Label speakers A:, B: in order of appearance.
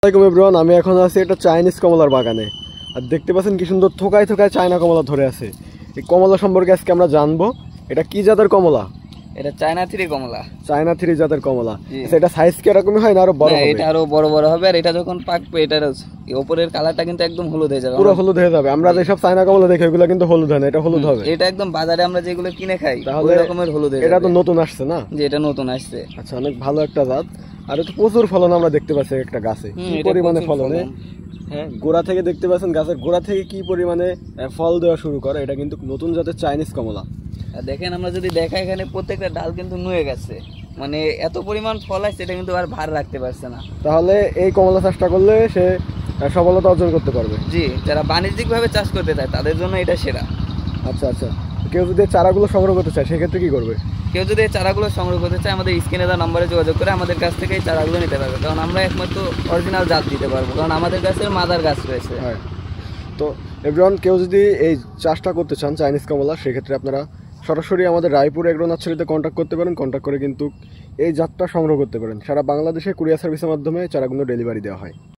A: আসসালামু আলাইকুম এভরিওয়ান, আমি এখন আছি একটা চাইনিজ কমলার বাগানে। আর দেখতে পাচ্ছেন কি সুন্দর থোকায় থোকায় চায়না কমলা ধরে আছে। এই কমলা সম্পর্কে আজকে আমরা জানবো। এটা কি জাতের কমলা?
B: এটা চায়না থ্রি কমলা।
A: চায়না থ্রি জাতের কমলা। এটা সাইজ কি এরকমই হয় না আরো বড় হবে?
B: এটা আরো বড় বড় হবে, আর এটা যখন পাকবে এটার উপরের কালারটা কিন্তু একদম হলুদ হয়ে যাবে,
A: পুরো হলুদ হয়ে যাবে। আমরা যেসব চায়না কমলা দেখি ওগুলো কিন্তু হলুদ হয় না, এটা হলুদ হবে।
B: এটা একদম বাজারে আমরা যেগুলো কিনে খাই
A: তাহলে
B: ওই রকমের হলুদ হয়ে যাবে।
A: এটা তো নতুন আসছে না?
B: যে এটা নতুন আসছে।
A: আচ্ছা, অনেক ভালো একটা জাত। আর এটা প্রচুর ফলন আমরা দেখতে পাচ্ছি একটা গাছে, কি পরিমাণে ফলন। হ্যাঁ, গোড়া থেকে দেখতে পাচ্ছেন গাছের গোড়া থেকে কি পরিমাণে ফল দেওয়া শুরু করে। এটা কিন্তু নতুন জাতের চাইনিজ কমলা।
B: আর দেখেন আমরা যদি দেখা এখানে প্রত্যেকটা ডাল কিন্তু নুয়ে গেছে, মানে এত পরিমাণ ফল আসছে এটা কিন্তু আর ভার রাখতে পারছে না।
A: তাহলে এই কমলা চাষটা করলে সে সফলতা অর্জন করতে পারবে।
B: জি, যারা বাণিজ্যিকভাবে চাষ করতে চায় তাদের জন্য এটা সেরা।
A: আচ্ছা আচ্ছা, কেউ যদি চারাগুলো সংগ্রহ করতে চায় সেক্ষেত্রে কি করবে?
B: কেউ যদি এই চারাগুলো সংগ্রহ করতে চায় আমাদের স্ক্রিনে দেওয়া নম্বরে যোগাযোগ করে আমাদের কাছ থেকে এই চারাগুলো নিতে পারবে, কারণ আমরা একমাত্র অরিজিনাল জাত দিতে পারবো, কারণ আমাদের কাছে মাদার গাছ রয়েছে।
A: হ্যাঁ, তো এভরিওয়ান, কেউ যদি এই চাষটা করতে চান চাইনিজ কমলা, সেক্ষেত্রে আপনারা সরাসরি আমাদের রায়পুর এগ্রো নার্সারিতে কন্ট্যাক্ট করতে পারেন। কন্ট্যাক্ট করে কিন্তু এই জাতটা সংগ্রহ করতে পারেন। সারা বাংলাদেশে কুরিয়ার সার্ভিসের মাধ্যমে চারাগুলো ডেলিভারি দেওয়া হয়।